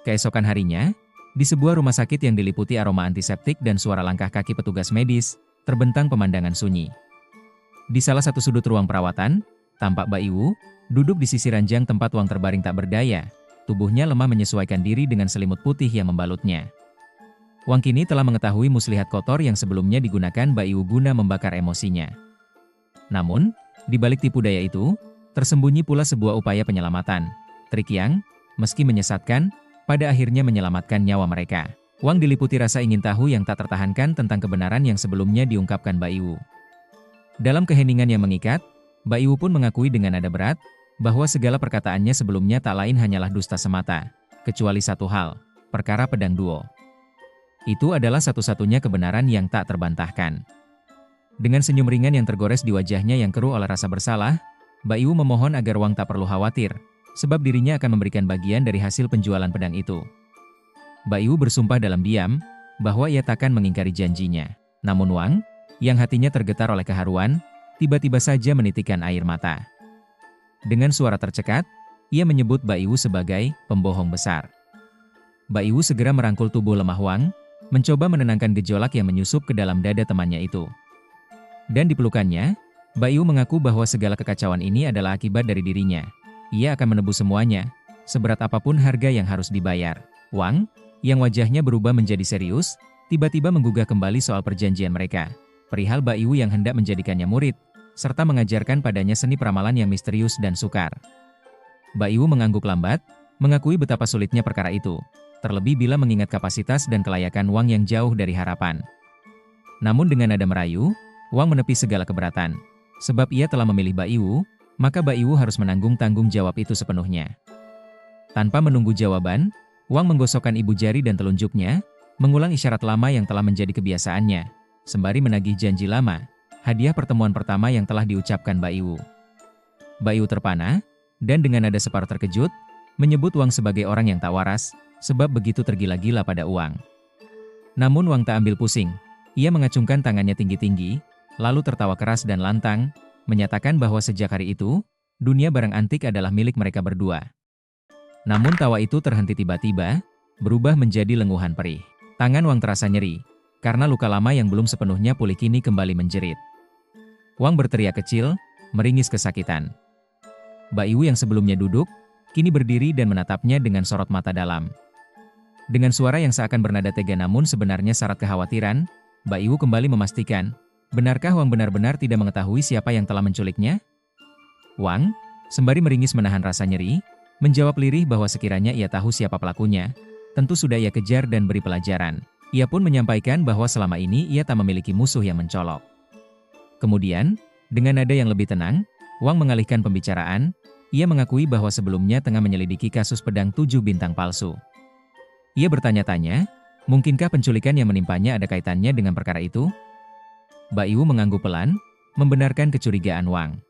Keesokan harinya, di sebuah rumah sakit yang diliputi aroma antiseptik dan suara langkah kaki petugas medis, terbentang pemandangan sunyi. Di salah satu sudut ruang perawatan, tampak Mbak Iwu, duduk di sisi ranjang tempat Wang terbaring tak berdaya. Tubuhnya lemah menyesuaikan diri dengan selimut putih yang membalutnya. Wang kini telah mengetahui muslihat kotor yang sebelumnya digunakan Mbak Iwu guna membakar emosinya. Namun, di balik tipu daya itu, tersembunyi pula sebuah upaya penyelamatan. Trik yang, meski menyesatkan, pada akhirnya menyelamatkan nyawa mereka. Wang diliputi rasa ingin tahu yang tak tertahankan tentang kebenaran yang sebelumnya diungkapkan Mbak Iwu. Dalam keheningan yang mengikat, Mbak Iwu pun mengakui dengan nada berat, bahwa segala perkataannya sebelumnya tak lain hanyalah dusta semata. Kecuali satu hal, perkara pedang duo. Itu adalah satu-satunya kebenaran yang tak terbantahkan. Dengan senyum ringan yang tergores di wajahnya yang keruh oleh rasa bersalah, Mbak Iwu memohon agar Wang tak perlu khawatir, sebab dirinya akan memberikan bagian dari hasil penjualan pedang itu. Mbak Iwu bersumpah dalam diam, bahwa ia takkan mengingkari janjinya. Namun Wang, yang hatinya tergetar oleh keharuan, tiba-tiba saja menitikkan air mata. Dengan suara tercekat, ia menyebut Mbak Iwu sebagai pembohong besar. Mbak Iwu segera merangkul tubuh lemah Wang, mencoba menenangkan gejolak yang menyusup ke dalam dada temannya itu. Dan di pelukannya, Mbak Iwu mengaku bahwa segala kekacauan ini adalah akibat dari dirinya. Ia akan menebus semuanya, seberat apapun harga yang harus dibayar. Wang, yang wajahnya berubah menjadi serius, tiba-tiba menggugah kembali soal perjanjian mereka. Perihal Mbak Iwu yang hendak menjadikannya murid, serta mengajarkan padanya seni peramalan yang misterius dan sukar. Mbak Iwu mengangguk lambat, mengakui betapa sulitnya perkara itu. Terlebih bila mengingat kapasitas dan kelayakan Wang yang jauh dari harapan. Namun dengan nada merayu, Wang menepis segala keberatan. Sebab ia telah memilih Mbak Iwu, maka Mbak Iwu harus menanggung tanggung jawab itu sepenuhnya. Tanpa menunggu jawaban, Wang menggosokkan ibu jari dan telunjuknya, mengulang isyarat lama yang telah menjadi kebiasaannya, sembari menagih janji lama, hadiah pertemuan pertama yang telah diucapkan Mbak Iwu. Mbak Iwu terpana, dan dengan nada separuh terkejut, menyebut Wang sebagai orang yang tak waras, sebab begitu tergila-gila pada uang. Namun Wang tak ambil pusing. Ia mengacungkan tangannya tinggi-tinggi, lalu tertawa keras dan lantang, menyatakan bahwa sejak hari itu, dunia barang antik adalah milik mereka berdua. Namun tawa itu terhenti tiba-tiba, berubah menjadi lenguhan perih. Tangan Wang terasa nyeri, karena luka lama yang belum sepenuhnya pulih kini kembali menjerit. Wang berteriak kecil, meringis kesakitan. Mbak Iwu yang sebelumnya duduk, kini berdiri dan menatapnya dengan sorot mata dalam. Dengan suara yang seakan bernada tega namun sebenarnya syarat kekhawatiran, Mbak Iwu kembali memastikan, benarkah Wang benar-benar tidak mengetahui siapa yang telah menculiknya? Wang, sembari meringis menahan rasa nyeri, menjawab lirih bahwa sekiranya ia tahu siapa pelakunya, tentu sudah ia kejar dan beri pelajaran. Ia pun menyampaikan bahwa selama ini ia tak memiliki musuh yang mencolok. Kemudian, dengan nada yang lebih tenang, Wang mengalihkan pembicaraan, ia mengakui bahwa sebelumnya tengah menyelidiki kasus pedang 7 bintang palsu. Ia bertanya-tanya, mungkinkah penculikan yang menimpanya ada kaitannya dengan perkara itu? Mbak Iwu mengangguk pelan, membenarkan kecurigaan Wang.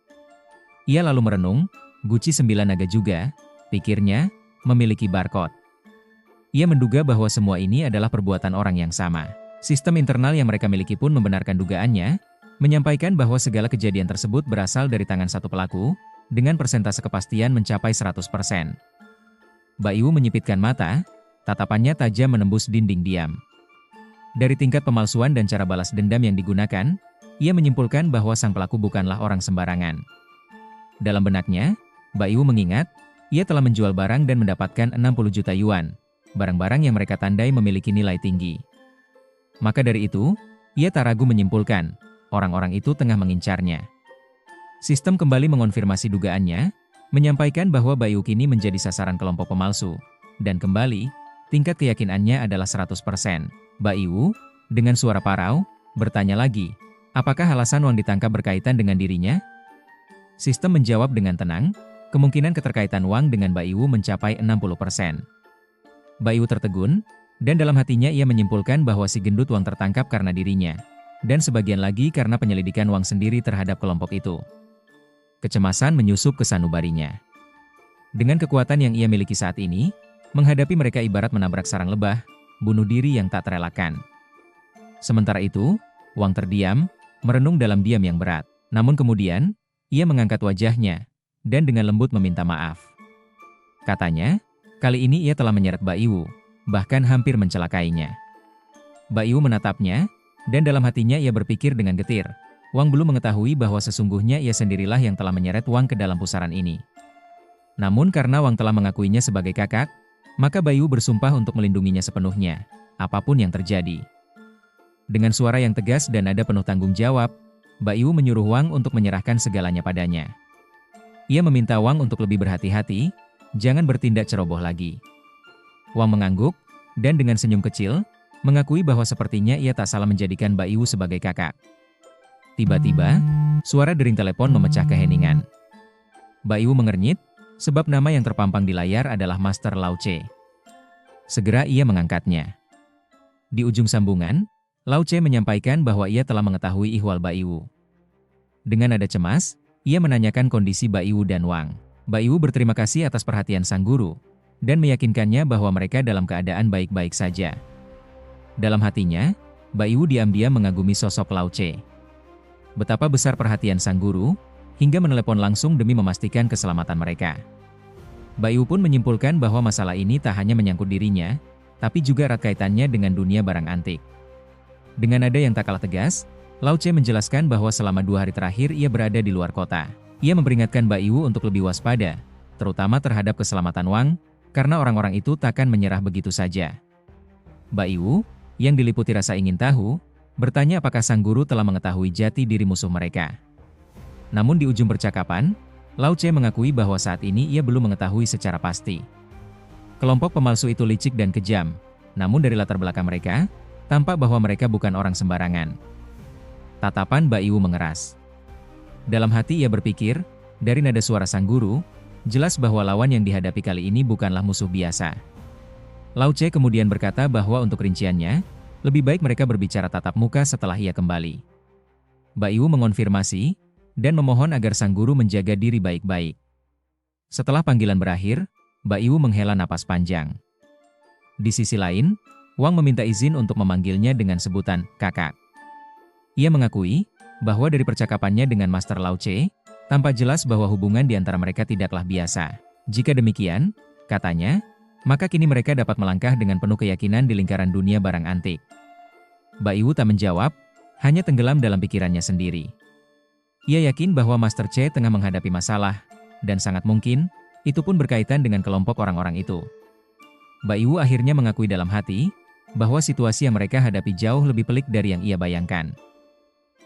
Ia lalu merenung, guci 9 naga juga, pikirnya, memiliki barcode. Ia menduga bahwa semua ini adalah perbuatan orang yang sama. Sistem internal yang mereka miliki pun membenarkan dugaannya, menyampaikan bahwa segala kejadian tersebut berasal dari tangan satu pelaku, dengan persentase kepastian mencapai 100%. Mbak Iwu menyipitkan mata, tatapannya tajam menembus dinding diam. Dari tingkat pemalsuan dan cara balas dendam yang digunakan, ia menyimpulkan bahwa sang pelaku bukanlah orang sembarangan. Dalam benaknya, Mbak Iwu mengingat, ia telah menjual barang dan mendapatkan 60 juta yuan, barang-barang yang mereka tandai memiliki nilai tinggi. Maka dari itu, ia tak ragu menyimpulkan, orang-orang itu tengah mengincarnya. Sistem kembali mengonfirmasi dugaannya, menyampaikan bahwa Mbak Iwu kini menjadi sasaran kelompok pemalsu, dan kembali, tingkat keyakinannya adalah 100%. Mbak Iwu, dengan suara parau, bertanya lagi, apakah alasan Wang ditangkap berkaitan dengan dirinya? Sistem menjawab dengan tenang, kemungkinan keterkaitan Wang dengan Mbak Iwu mencapai 60%. Mbak Iwu tertegun, dan dalam hatinya ia menyimpulkan bahwa si gendut Wang tertangkap karena dirinya, dan sebagian lagi karena penyelidikan Wang sendiri terhadap kelompok itu. Kecemasan menyusup ke sanubarinya. Dengan kekuatan yang ia miliki saat ini, menghadapi mereka ibarat menabrak sarang lebah, bunuh diri yang tak terelakkan. Sementara itu, Wang terdiam, merenung dalam diam yang berat. Namun kemudian, ia mengangkat wajahnya, dan dengan lembut meminta maaf. Katanya, Kali ini ia telah menyeret Mbak Iwu, bahkan hampir mencelakainya. Mbak Iwu menatapnya, dan dalam hatinya ia berpikir dengan getir. Wang belum mengetahui bahwa sesungguhnya ia sendirilah yang telah menyeret Wang ke dalam pusaran ini. Namun karena Wang telah mengakuinya sebagai kakak, maka Mbak Iwu bersumpah untuk melindunginya sepenuhnya, apapun yang terjadi. Dengan suara yang tegas dan nada penuh tanggung jawab, Mbak Iwu menyuruh Wang untuk menyerahkan segalanya padanya. Ia meminta Wang untuk lebih berhati-hati, jangan bertindak ceroboh lagi. Wang mengangguk, dan dengan senyum kecil, mengakui bahwa sepertinya ia tak salah menjadikan Mbak Iwu sebagai kakak. Tiba-tiba, suara dering telepon memecah keheningan. Mbak Iwu mengernyit, sebab nama yang terpampang di layar adalah Master Lao Che. Segera ia mengangkatnya. Di ujung sambungan, Lao Che menyampaikan bahwa ia telah mengetahui ihwal Mbak Iwu. Dengan nada cemas, ia menanyakan kondisi Mbak Iwu dan Wang. Mbak Iwu berterima kasih atas perhatian sang guru, dan meyakinkannya bahwa mereka dalam keadaan baik-baik saja. Dalam hatinya, Mbak Iwu diam-diam mengagumi sosok Lao Che. Betapa besar perhatian sang guru, hingga menelepon langsung demi memastikan keselamatan mereka. Mbak Iwu pun menyimpulkan bahwa masalah ini tak hanya menyangkut dirinya, tapi juga erat kaitannya dengan dunia barang antik. Dengan nada yang tak kalah tegas, Lao Che menjelaskan bahwa selama 2 hari terakhir ia berada di luar kota. Ia memperingatkan Mbak Iwu untuk lebih waspada, terutama terhadap keselamatan Wang, karena orang-orang itu takkan menyerah begitu saja. Mbak Iwu, yang diliputi rasa ingin tahu, bertanya apakah sang guru telah mengetahui jati diri musuh mereka. Namun di ujung percakapan, Lao Che mengakui bahwa saat ini ia belum mengetahui secara pasti. Kelompok pemalsu itu licik dan kejam, namun dari latar belakang mereka, tampak bahwa mereka bukan orang sembarangan. Tatapan Mbak Iwu mengeras. Dalam hati ia berpikir, dari nada suara sang guru, jelas bahwa lawan yang dihadapi kali ini bukanlah musuh biasa. Lao Che kemudian berkata bahwa untuk rinciannya, lebih baik mereka berbicara tatap muka setelah ia kembali. Mbak Iwu mengonfirmasi, dan memohon agar sang guru menjaga diri baik-baik. Setelah panggilan berakhir, Mbak Iwu menghela napas panjang. Di sisi lain, Wang meminta izin untuk memanggilnya dengan sebutan kakak. Ia mengakui bahwa dari percakapannya dengan Master Lao Che, tampak jelas bahwa hubungan di antara mereka tidaklah biasa. Jika demikian, katanya, maka kini mereka dapat melangkah dengan penuh keyakinan di lingkaran dunia barang antik. Mbak Iwu tak menjawab, hanya tenggelam dalam pikirannya sendiri. Ia yakin bahwa Master Che tengah menghadapi masalah, dan sangat mungkin, itu pun berkaitan dengan kelompok orang-orang itu. Mbak Iwu akhirnya mengakui dalam hati, bahwa situasi yang mereka hadapi jauh lebih pelik dari yang ia bayangkan.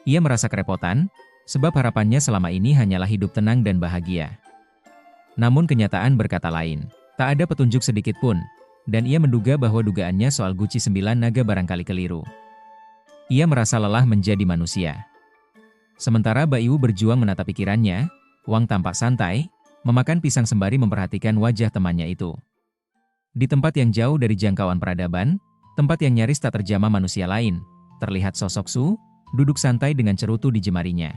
Ia merasa kerepotan, sebab harapannya selama ini hanyalah hidup tenang dan bahagia. Namun kenyataan berkata lain, tak ada petunjuk sedikit pun, dan ia menduga bahwa dugaannya soal Guci 9 Naga barangkali keliru. Ia merasa lelah menjadi manusia. Sementara Mbak Iwu berjuang menata pikirannya, Wang tampak santai, memakan pisang sembari memperhatikan wajah temannya itu. Di tempat yang jauh dari jangkauan peradaban, tempat yang nyaris tak terjamah manusia lain, terlihat sosok Su, duduk santai dengan cerutu di jemarinya.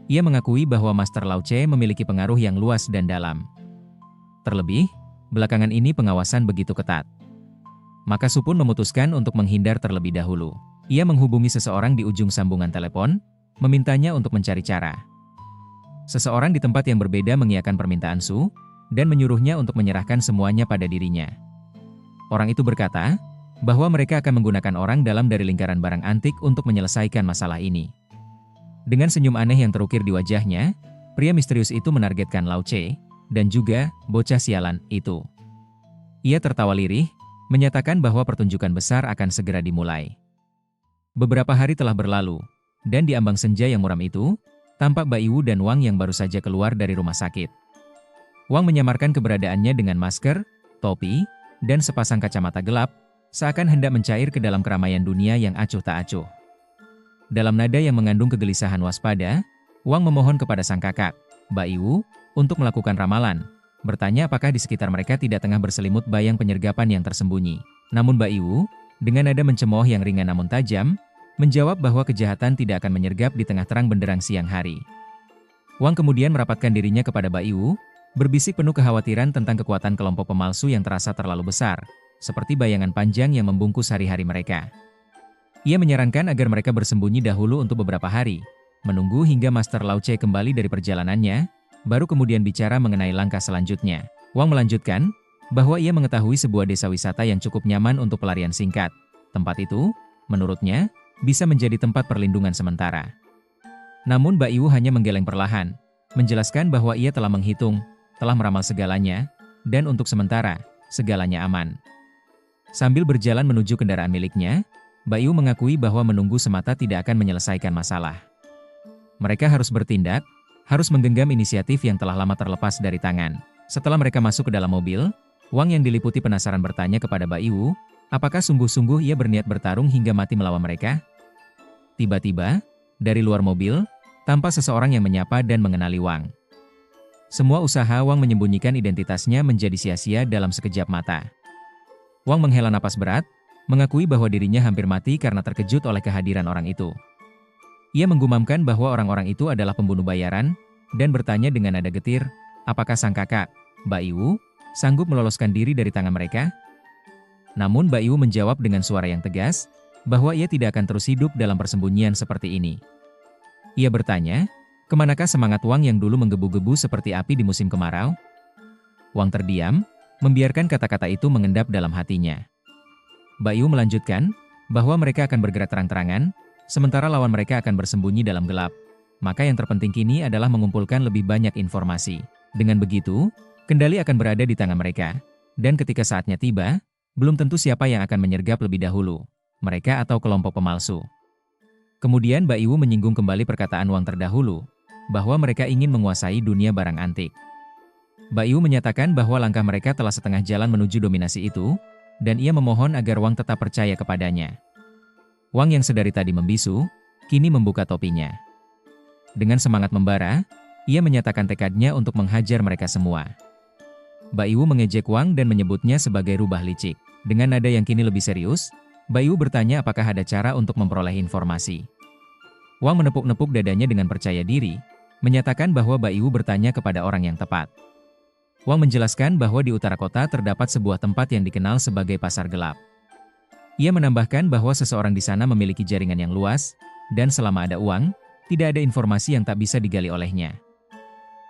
Ia mengakui bahwa Master Lao Che memiliki pengaruh yang luas dan dalam. Terlebih, belakangan ini pengawasan begitu ketat. Maka Su pun memutuskan untuk menghindar terlebih dahulu. Ia menghubungi seseorang di ujung sambungan telepon, memintanya untuk mencari cara. Seseorang di tempat yang berbeda mengiyakan permintaan Su, dan menyuruhnya untuk menyerahkan semuanya pada dirinya. Orang itu berkata, bahwa mereka akan menggunakan orang dalam dari lingkaran barang antik untuk menyelesaikan masalah ini. Dengan senyum aneh yang terukir di wajahnya, pria misterius itu menargetkan Lao Che, dan juga bocah sialan itu. Ia tertawa lirih, menyatakan bahwa pertunjukan besar akan segera dimulai. Beberapa hari telah berlalu, dan di ambang senja yang muram itu, tampak Mbak Iwu dan Wang yang baru saja keluar dari rumah sakit. Wang menyamarkan keberadaannya dengan masker, topi, dan sepasang kacamata gelap, seakan hendak mencair ke dalam keramaian dunia yang acuh tak acuh. Dalam nada yang mengandung kegelisahan waspada, Wang memohon kepada sang kakak, Mbak Iwu, untuk melakukan ramalan, bertanya apakah di sekitar mereka tidak tengah berselimut bayang penyergapan yang tersembunyi. Namun Mbak Iwu, dengan nada mencemooh yang ringan namun tajam, menjawab bahwa kejahatan tidak akan menyergap di tengah terang benderang siang hari. Wang kemudian merapatkan dirinya kepada Mbak Iwu, berbisik penuh kekhawatiran tentang kekuatan kelompok pemalsu yang terasa terlalu besar, seperti bayangan panjang yang membungkus hari-hari mereka. Ia menyarankan agar mereka bersembunyi dahulu untuk beberapa hari, menunggu hingga Master Lao Che kembali dari perjalanannya, baru kemudian bicara mengenai langkah selanjutnya. Wang melanjutkan, bahwa ia mengetahui sebuah desa wisata yang cukup nyaman untuk pelarian singkat. Tempat itu, menurutnya, bisa menjadi tempat perlindungan sementara. Namun Mbak Iwu hanya menggeleng perlahan, menjelaskan bahwa ia telah menghitung, telah meramal segalanya, dan untuk sementara, segalanya aman. Sambil berjalan menuju kendaraan miliknya, Mbak Iwu mengakui bahwa menunggu semata tidak akan menyelesaikan masalah. Mereka harus bertindak, harus menggenggam inisiatif yang telah lama terlepas dari tangan. Setelah mereka masuk ke dalam mobil, Wang yang diliputi penasaran bertanya kepada Mbak Iwu, apakah sungguh-sungguh ia berniat bertarung hingga mati melawan mereka? Tiba-tiba, dari luar mobil, tampak seseorang yang menyapa dan mengenali Wang. Semua usaha Wang menyembunyikan identitasnya menjadi sia-sia dalam sekejap mata. Wang menghela napas berat, mengakui bahwa dirinya hampir mati karena terkejut oleh kehadiran orang itu. Ia menggumamkan bahwa orang-orang itu adalah pembunuh bayaran, dan bertanya dengan nada getir, apakah sang kakak, Mbak Iwu, sanggup meloloskan diri dari tangan mereka? Namun Mbak Iwu menjawab dengan suara yang tegas, bahwa ia tidak akan terus hidup dalam persembunyian seperti ini. Ia bertanya, kemanakah semangat Wang yang dulu menggebu-gebu seperti api di musim kemarau? Wang terdiam, membiarkan kata-kata itu mengendap dalam hatinya. Mbak Iwu melanjutkan, bahwa mereka akan bergerak terang-terangan, sementara lawan mereka akan bersembunyi dalam gelap. Maka yang terpenting kini adalah mengumpulkan lebih banyak informasi. Dengan begitu, kendali akan berada di tangan mereka. Dan ketika saatnya tiba, belum tentu siapa yang akan menyergap lebih dahulu, mereka atau kelompok pemalsu. Kemudian Mbak Iwu menyinggung kembali perkataan Wang terdahulu, bahwa mereka ingin menguasai dunia barang antik. Mbak Iwu menyatakan bahwa langkah mereka telah setengah jalan menuju dominasi itu, dan ia memohon agar Wang tetap percaya kepadanya. Wang yang sedari tadi membisu, kini membuka topinya. Dengan semangat membara, ia menyatakan tekadnya untuk menghajar mereka semua. Mbak Iwu mengejek Wang dan menyebutnya sebagai rubah licik. Dengan nada yang kini lebih serius, Mbak Iwu bertanya apakah ada cara untuk memperoleh informasi. Wang menepuk-nepuk dadanya dengan percaya diri, menyatakan bahwa Mbak Iwu bertanya kepada orang yang tepat. Wang menjelaskan bahwa di utara kota terdapat sebuah tempat yang dikenal sebagai pasar gelap. Ia menambahkan bahwa seseorang di sana memiliki jaringan yang luas, dan selama ada uang, tidak ada informasi yang tak bisa digali olehnya.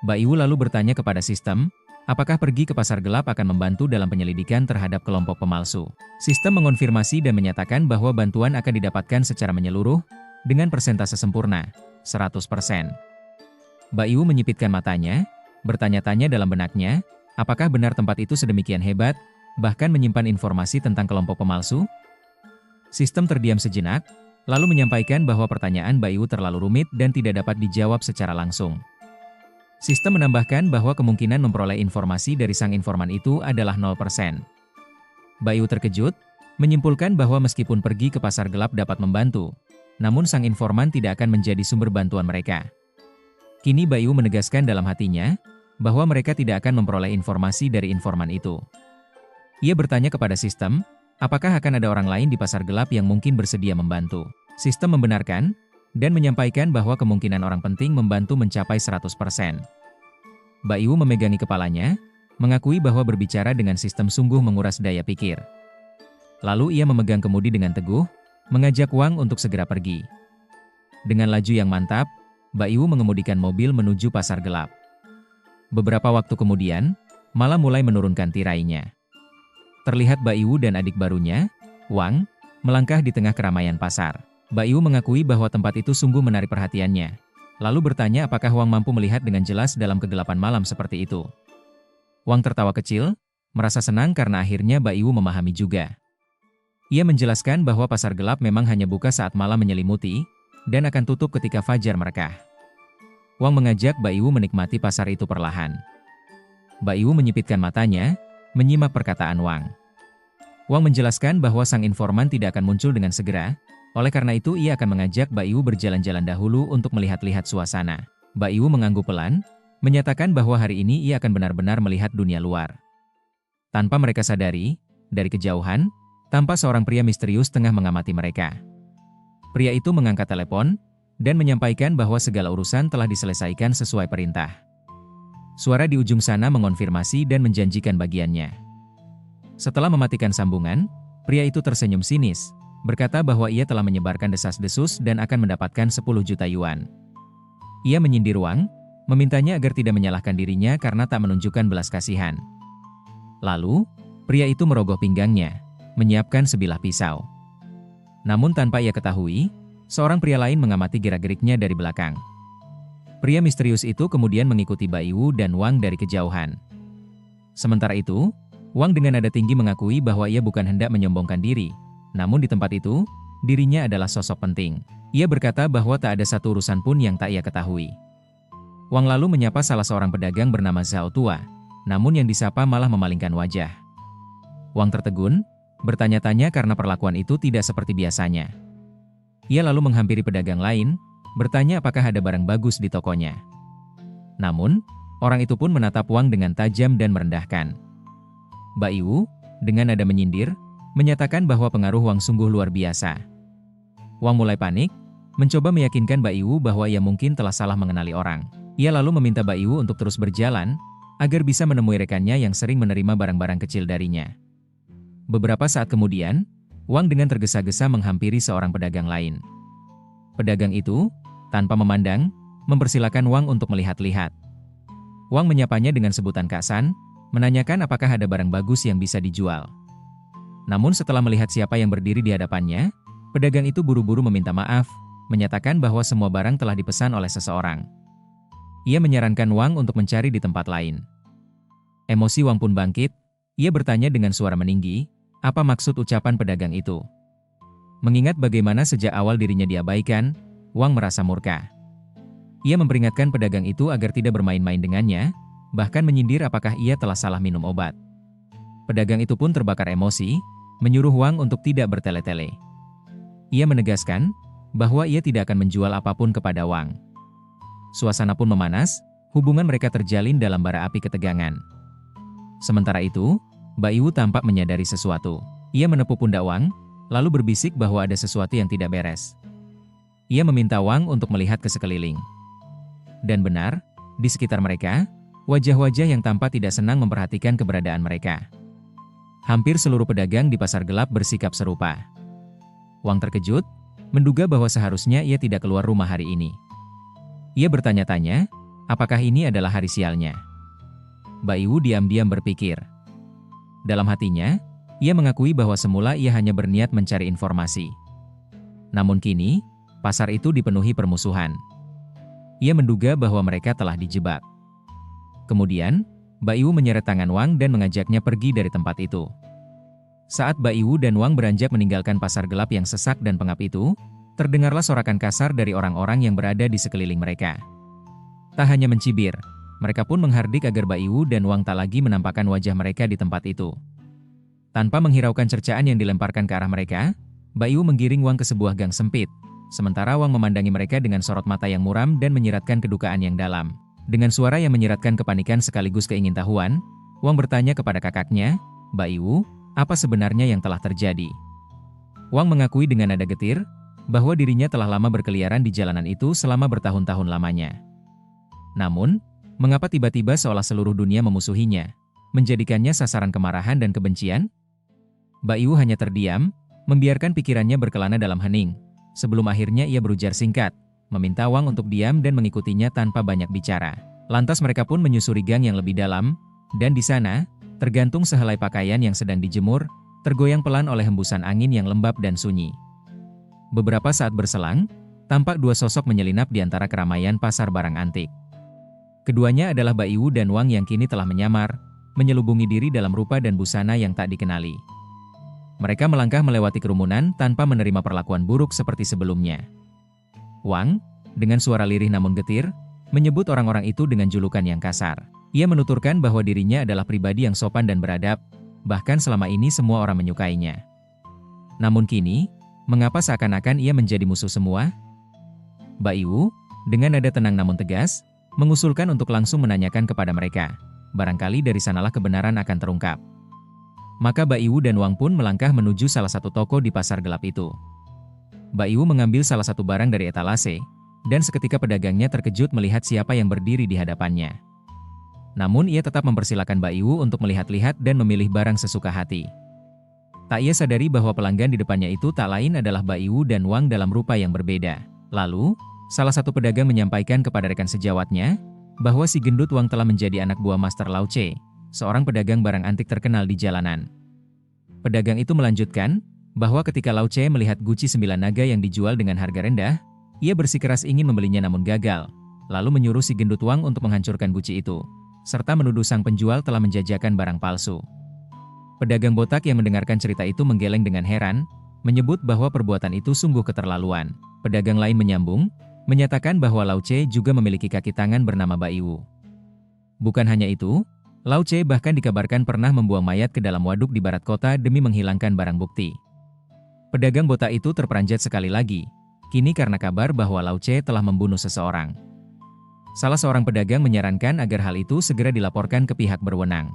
Mbak Iwu lalu bertanya kepada sistem, apakah pergi ke pasar gelap akan membantu dalam penyelidikan terhadap kelompok pemalsu. Sistem mengonfirmasi dan menyatakan bahwa bantuan akan didapatkan secara menyeluruh, dengan persentase sempurna, 100%. Mbak Iwu menyipitkan matanya, bertanya-tanya dalam benaknya, apakah benar tempat itu sedemikian hebat, bahkan menyimpan informasi tentang kelompok pemalsu? Sistem terdiam sejenak, lalu menyampaikan bahwa pertanyaan Mbak Iwu terlalu rumit dan tidak dapat dijawab secara langsung. Sistem menambahkan bahwa kemungkinan memperoleh informasi dari sang informan itu adalah 0%. Mbak Iwu terkejut, menyimpulkan bahwa meskipun pergi ke pasar gelap dapat membantu, namun sang informan tidak akan menjadi sumber bantuan mereka. Kini Mbak Iwu menegaskan dalam hatinya, bahwa mereka tidak akan memperoleh informasi dari informan itu. Ia bertanya kepada sistem, apakah akan ada orang lain di pasar gelap yang mungkin bersedia membantu? Sistem membenarkan, dan menyampaikan bahwa kemungkinan orang penting membantu mencapai 100%. Mbak Iwu memegangi kepalanya, mengakui bahwa berbicara dengan sistem sungguh menguras daya pikir. Lalu ia memegang kemudi dengan teguh, mengajak Wang untuk segera pergi. Dengan laju yang mantap, Mbak Iwu mengemudikan mobil menuju pasar gelap. Beberapa waktu kemudian, malam mulai menurunkan tirainya. Terlihat Mbak Iwu dan adik barunya, Wang, melangkah di tengah keramaian pasar. Mbak Iwu mengakui bahwa tempat itu sungguh menarik perhatiannya. Lalu bertanya apakah Wang mampu melihat dengan jelas dalam kegelapan malam seperti itu. Wang tertawa kecil, merasa senang karena akhirnya Mbak Iwu memahami juga. Ia menjelaskan bahwa pasar gelap memang hanya buka saat malam menyelimuti, dan akan tutup ketika fajar merekah. Wang mengajak Mbak Iwu menikmati pasar itu perlahan. Mbak Iwu menyipitkan matanya, menyimak perkataan Wang. Wang menjelaskan bahwa sang informan tidak akan muncul dengan segera, oleh karena itu ia akan mengajak Mbak Iwu berjalan-jalan dahulu untuk melihat-lihat suasana. Mbak Iwu mengangguk pelan, menyatakan bahwa hari ini ia akan benar-benar melihat dunia luar. Tanpa mereka sadari, dari kejauhan, tampak seorang pria misterius tengah mengamati mereka. Pria itu mengangkat telepon, dan menyampaikan bahwa segala urusan telah diselesaikan sesuai perintah. Suara di ujung sana mengonfirmasi dan menjanjikan bagiannya. Setelah mematikan sambungan, pria itu tersenyum sinis, berkata bahwa ia telah menyebarkan desas-desus dan akan mendapatkan 10 juta yuan. Ia menyindir Wang, memintanya agar tidak menyalahkan dirinya karena tak menunjukkan belas kasihan. Lalu, pria itu merogoh pinggangnya, menyiapkan sebilah pisau. Namun tanpa ia ketahui, seorang pria lain mengamati gerak-geriknya dari belakang. Pria misterius itu kemudian mengikuti Bai Wu dan Wang dari kejauhan. Sementara itu, Wang dengan nada tinggi mengakui bahwa ia bukan hendak menyombongkan diri, namun di tempat itu, dirinya adalah sosok penting. Ia berkata bahwa tak ada satu urusan pun yang tak ia ketahui. Wang lalu menyapa salah seorang pedagang bernama Zhao Tua, namun yang disapa malah memalingkan wajah. Wang tertegun, bertanya-tanya karena perlakuan itu tidak seperti biasanya. Ia lalu menghampiri pedagang lain, bertanya apakah ada barang bagus di tokonya. Namun, orang itu pun menatap Wang dengan tajam dan merendahkan. Bai Wu, dengan nada menyindir, menyatakan bahwa pengaruh Wang sungguh luar biasa. Wang mulai panik, mencoba meyakinkan Bai Wu bahwa ia mungkin telah salah mengenali orang. Ia lalu meminta Bai Wu untuk terus berjalan, agar bisa menemui rekannya yang sering menerima barang-barang kecil darinya. Beberapa saat kemudian, Wang dengan tergesa-gesa menghampiri seorang pedagang lain. Pedagang itu, tanpa memandang, mempersilakan Wang untuk melihat-lihat. Wang menyapanya dengan sebutan Kak San, menanyakan apakah ada barang bagus yang bisa dijual. Namun setelah melihat siapa yang berdiri di hadapannya, pedagang itu buru-buru meminta maaf, menyatakan bahwa semua barang telah dipesan oleh seseorang. Ia menyarankan Wang untuk mencari di tempat lain. Emosi Wang pun bangkit, ia bertanya dengan suara meninggi, apa maksud ucapan pedagang itu? Mengingat bagaimana sejak awal dirinya diabaikan, Wang merasa murka. Ia memperingatkan pedagang itu agar tidak bermain-main dengannya, bahkan menyindir apakah ia telah salah minum obat. Pedagang itu pun terbakar emosi, menyuruh Wang untuk tidak bertele-tele. Ia menegaskan bahwa ia tidak akan menjual apapun kepada Wang. Suasana pun memanas, hubungan mereka terjalin dalam bara api ketegangan. Sementara itu, Bai Wu tampak menyadari sesuatu. Ia menepuk pundak Wang, lalu berbisik bahwa ada sesuatu yang tidak beres. Ia meminta Wang untuk melihat ke sekeliling. Dan benar, di sekitar mereka, wajah-wajah yang tampak tidak senang memperhatikan keberadaan mereka. Hampir seluruh pedagang di pasar gelap bersikap serupa. Wang terkejut, menduga bahwa seharusnya ia tidak keluar rumah hari ini. Ia bertanya-tanya, apakah ini adalah hari sialnya? Bai Wu diam-diam berpikir. Dalam hatinya, ia mengakui bahwa semula ia hanya berniat mencari informasi. Namun kini, pasar itu dipenuhi permusuhan. Ia menduga bahwa mereka telah dijebak. Kemudian, Bai Wu menyeret tangan Wang dan mengajaknya pergi dari tempat itu. Saat Bai Wu dan Wang beranjak meninggalkan pasar gelap yang sesak dan pengap itu, terdengarlah sorakan kasar dari orang-orang yang berada di sekeliling mereka. Tak hanya mencibir, mereka pun menghardik agar Bai Wu dan Wang tak lagi menampakkan wajah mereka di tempat itu. Tanpa menghiraukan cercaan yang dilemparkan ke arah mereka, Bai Wu menggiring Wang ke sebuah gang sempit, sementara Wang memandangi mereka dengan sorot mata yang muram dan menyiratkan kedukaan yang dalam. Dengan suara yang menyiratkan kepanikan sekaligus keingintahuan, Wang bertanya kepada kakaknya, Bai Wu, apa sebenarnya yang telah terjadi? Wang mengakui dengan nada getir, bahwa dirinya telah lama berkeliaran di jalanan itu selama bertahun-tahun lamanya. Namun, mengapa tiba-tiba seolah seluruh dunia memusuhinya, menjadikannya sasaran kemarahan dan kebencian? Bai Wu hanya terdiam, membiarkan pikirannya berkelana dalam hening, sebelum akhirnya ia berujar singkat, meminta Wang untuk diam dan mengikutinya tanpa banyak bicara. Lantas mereka pun menyusuri gang yang lebih dalam, dan di sana, tergantung sehelai pakaian yang sedang dijemur, tergoyang pelan oleh hembusan angin yang lembab dan sunyi. Beberapa saat berselang, tampak dua sosok menyelinap di antara keramaian pasar barang antik. Keduanya adalah Bai Wu dan Wang yang kini telah menyamar, menyelubungi diri dalam rupa dan busana yang tak dikenali. Mereka melangkah melewati kerumunan tanpa menerima perlakuan buruk seperti sebelumnya. Wang, dengan suara lirih namun getir, menyebut orang-orang itu dengan julukan yang kasar. Ia menuturkan bahwa dirinya adalah pribadi yang sopan dan beradab, bahkan selama ini semua orang menyukainya. Namun kini, mengapa seakan-akan ia menjadi musuh semua? Bai Wu, dengan nada tenang namun tegas, mengusulkan untuk langsung menanyakan kepada mereka. Barangkali dari sanalah kebenaran akan terungkap. Maka Bai Wu dan Wang pun melangkah menuju salah satu toko di pasar gelap itu. Bai Wu mengambil salah satu barang dari etalase, dan seketika pedagangnya terkejut melihat siapa yang berdiri di hadapannya. Namun ia tetap mempersilakan Bai Wu untuk melihat-lihat dan memilih barang sesuka hati. Tak ia sadari bahwa pelanggan di depannya itu tak lain adalah Bai Wu dan Wang dalam rupa yang berbeda. Lalu, salah satu pedagang menyampaikan kepada rekan sejawatnya, bahwa si gendut Wang telah menjadi anak buah Master Lao Che, seorang pedagang barang antik terkenal di jalanan. Pedagang itu melanjutkan, bahwa ketika Lau Che melihat guci 9 naga yang dijual dengan harga rendah, ia bersikeras ingin membelinya namun gagal, lalu menyuruh si gendut Wang untuk menghancurkan guci itu, serta menuduh sang penjual telah menjajakan barang palsu. Pedagang botak yang mendengarkan cerita itu menggeleng dengan heran, menyebut bahwa perbuatan itu sungguh keterlaluan. Pedagang lain menyambung, menyatakan bahwa Lau Che juga memiliki kaki tangan bernama Baiwu. Bukan hanya itu, Lau Che bahkan dikabarkan pernah membuang mayat ke dalam waduk di barat kota demi menghilangkan barang bukti. Pedagang botak itu terperanjat sekali lagi, kini karena kabar bahwa Lau Che telah membunuh seseorang. Salah seorang pedagang menyarankan agar hal itu segera dilaporkan ke pihak berwenang.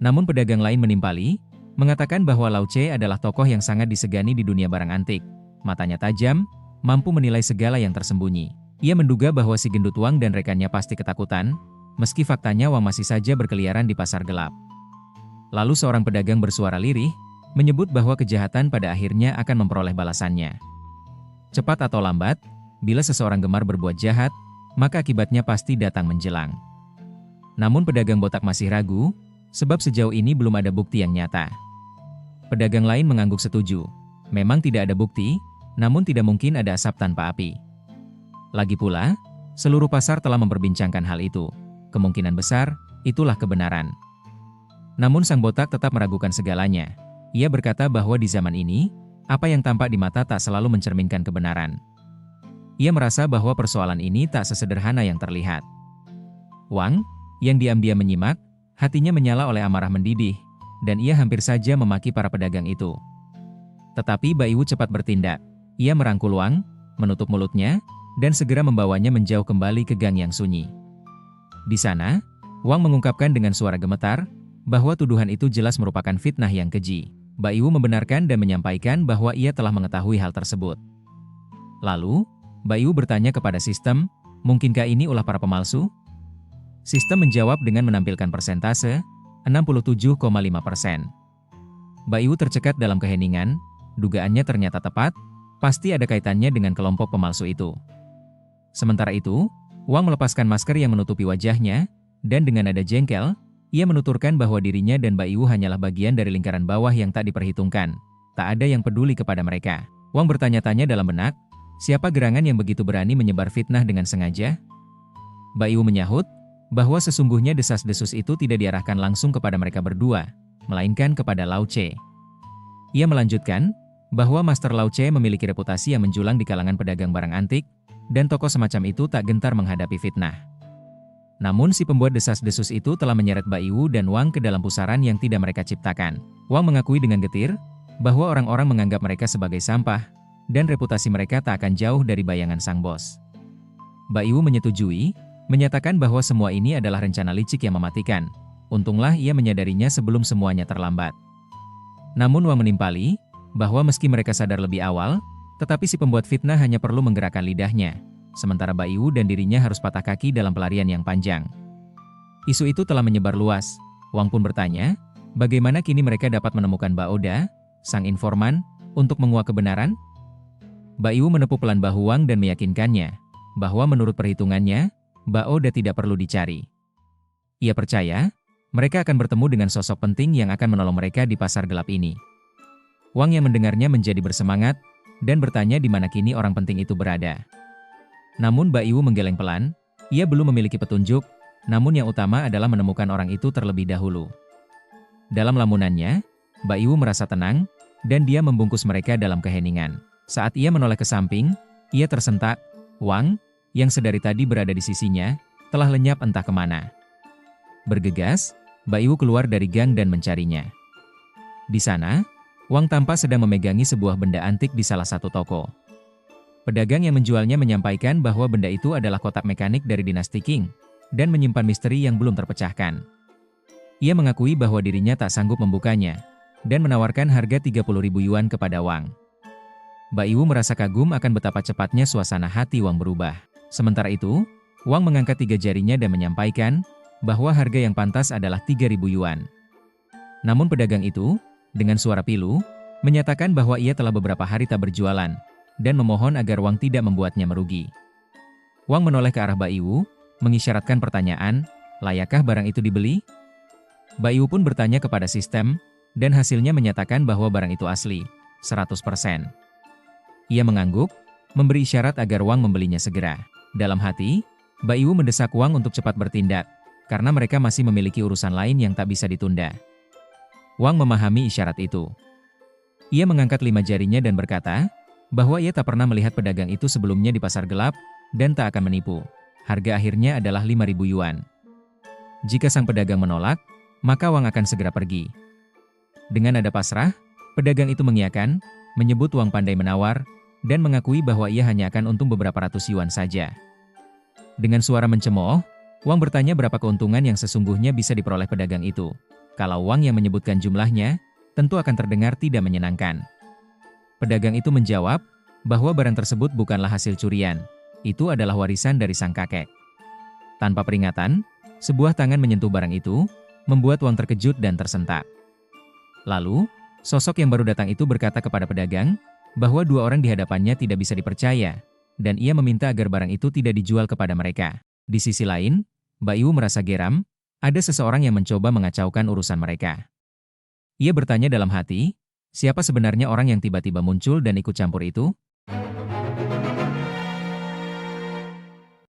Namun pedagang lain menimpali, mengatakan bahwa Lau Che adalah tokoh yang sangat disegani di dunia barang antik. Matanya tajam, mampu menilai segala yang tersembunyi. Ia menduga bahwa si gendut Wang dan rekannya pasti ketakutan, meski faktanya Wang masih saja berkeliaran di pasar gelap. Lalu seorang pedagang bersuara lirih, menyebut bahwa kejahatan pada akhirnya akan memperoleh balasannya. Cepat atau lambat, bila seseorang gemar berbuat jahat, maka akibatnya pasti datang menjelang. Namun pedagang botak masih ragu, sebab sejauh ini belum ada bukti yang nyata. Pedagang lain mengangguk setuju. Memang tidak ada bukti, namun tidak mungkin ada asap tanpa api. Lagi pula, seluruh pasar telah memperbincangkan hal itu. Kemungkinan besar, itulah kebenaran. Namun sang botak tetap meragukan segalanya. Ia berkata bahwa di zaman ini, apa yang tampak di mata tak selalu mencerminkan kebenaran. Ia merasa bahwa persoalan ini tak sesederhana yang terlihat. Wang, yang diam-diam menyimak, hatinya menyala oleh amarah mendidih, dan ia hampir saja memaki para pedagang itu. Tetapi Baiwu cepat bertindak. Ia merangkul Wang, menutup mulutnya, dan segera membawanya menjauh kembali ke gang yang sunyi. Di sana, Wang mengungkapkan dengan suara gemetar, bahwa tuduhan itu jelas merupakan fitnah yang keji. Baiwu membenarkan dan menyampaikan bahwa ia telah mengetahui hal tersebut. Lalu, Baiwu bertanya kepada sistem, mungkinkah ini ulah para pemalsu? Sistem menjawab dengan menampilkan persentase, 67,5%. Baiwu tercekat dalam keheningan, dugaannya ternyata tepat, pasti ada kaitannya dengan kelompok pemalsu itu. Sementara itu, Wang melepaskan masker yang menutupi wajahnya, dan dengan nada jengkel, ia menuturkan bahwa dirinya dan Baiwu hanyalah bagian dari lingkaran bawah yang tak diperhitungkan. Tak ada yang peduli kepada mereka. Wang bertanya-tanya dalam benak, siapa gerangan yang begitu berani menyebar fitnah dengan sengaja? Baiwu menyahut, bahwa sesungguhnya desas-desus itu tidak diarahkan langsung kepada mereka berdua, melainkan kepada Lau Che. Ia melanjutkan, bahwa Master Lau Che memiliki reputasi yang menjulang di kalangan pedagang barang antik, dan tokoh semacam itu tak gentar menghadapi fitnah. Namun si pembuat desas-desus itu telah menyeret Baiwu dan Wang ke dalam pusaran yang tidak mereka ciptakan. Wang mengakui dengan getir, bahwa orang-orang menganggap mereka sebagai sampah, dan reputasi mereka tak akan jauh dari bayangan sang bos. Baiwu menyetujui, menyatakan bahwa semua ini adalah rencana licik yang mematikan. Untunglah ia menyadarinya sebelum semuanya terlambat. Namun Wang menimpali, bahwa meski mereka sadar lebih awal, tetapi si pembuat fitnah hanya perlu menggerakkan lidahnya. Sementara Baiwu dan dirinya harus patah kaki dalam pelarian yang panjang. Isu itu telah menyebar luas. Wang pun bertanya, bagaimana kini mereka dapat menemukan Baoda, sang informan, untuk menguak kebenaran? Baiwu menepuk pelan bahu Wang dan meyakinkannya, bahwa menurut perhitungannya, Baoda tidak perlu dicari. Ia percaya, mereka akan bertemu dengan sosok penting yang akan menolong mereka di pasar gelap ini. Wang yang mendengarnya menjadi bersemangat, dan bertanya di mana kini orang penting itu berada. Namun Baiwu menggeleng pelan, ia belum memiliki petunjuk, namun yang utama adalah menemukan orang itu terlebih dahulu. Dalam lamunannya, Baiwu merasa tenang, dan dia membungkus mereka dalam keheningan. Saat ia menoleh ke samping, ia tersentak. Wang, yang sedari tadi berada di sisinya, telah lenyap entah kemana. Bergegas, Baiwu keluar dari gang dan mencarinya. Di sana, Wang tampak sedang memegangi sebuah benda antik di salah satu toko. Pedagang yang menjualnya menyampaikan bahwa benda itu adalah kotak mekanik dari dinasti Qing, dan menyimpan misteri yang belum terpecahkan. Ia mengakui bahwa dirinya tak sanggup membukanya, dan menawarkan harga 30.000 yuan kepada Wang. Baiwu merasa kagum akan betapa cepatnya suasana hati Wang berubah. Sementara itu, Wang mengangkat 3 jarinya dan menyampaikan, bahwa harga yang pantas adalah 3.000 yuan. Namun pedagang itu, dengan suara pilu, menyatakan bahwa ia telah beberapa hari tak berjualan, dan memohon agar Wang tidak membuatnya merugi. Wang menoleh ke arah Baiwu, mengisyaratkan pertanyaan, layakkah barang itu dibeli? Mbak Iwu pun bertanya kepada sistem, dan hasilnya menyatakan bahwa barang itu asli, 100%. Ia mengangguk, memberi isyarat agar Wang membelinya segera. Dalam hati, Mbak Iwu mendesak Wang untuk cepat bertindak, karena mereka masih memiliki urusan lain yang tak bisa ditunda. Wang memahami isyarat itu. Ia mengangkat 5 jarinya dan berkata, bahwa ia tak pernah melihat pedagang itu sebelumnya di pasar gelap, dan tak akan menipu. Harga akhirnya adalah 5.000 yuan. Jika sang pedagang menolak, maka Wang akan segera pergi. Dengan nada pasrah, pedagang itu mengiyakan, menyebut Wang pandai menawar, dan mengakui bahwa ia hanya akan untung beberapa ratus yuan saja. Dengan suara mencemooh, Wang bertanya berapa keuntungan yang sesungguhnya bisa diperoleh pedagang itu. Kalau Wang yang menyebutkan jumlahnya, tentu akan terdengar tidak menyenangkan. Pedagang itu menjawab, bahwa barang tersebut bukanlah hasil curian, itu adalah warisan dari sang kakek. Tanpa peringatan, sebuah tangan menyentuh barang itu, membuat Wang terkejut dan tersentak. Lalu, sosok yang baru datang itu berkata kepada pedagang, bahwa 2 orang di hadapannya tidak bisa dipercaya, dan ia meminta agar barang itu tidak dijual kepada mereka. Di sisi lain, Mbak Iwu merasa geram, ada seseorang yang mencoba mengacaukan urusan mereka. Ia bertanya dalam hati, siapa sebenarnya orang yang tiba-tiba muncul dan ikut campur itu?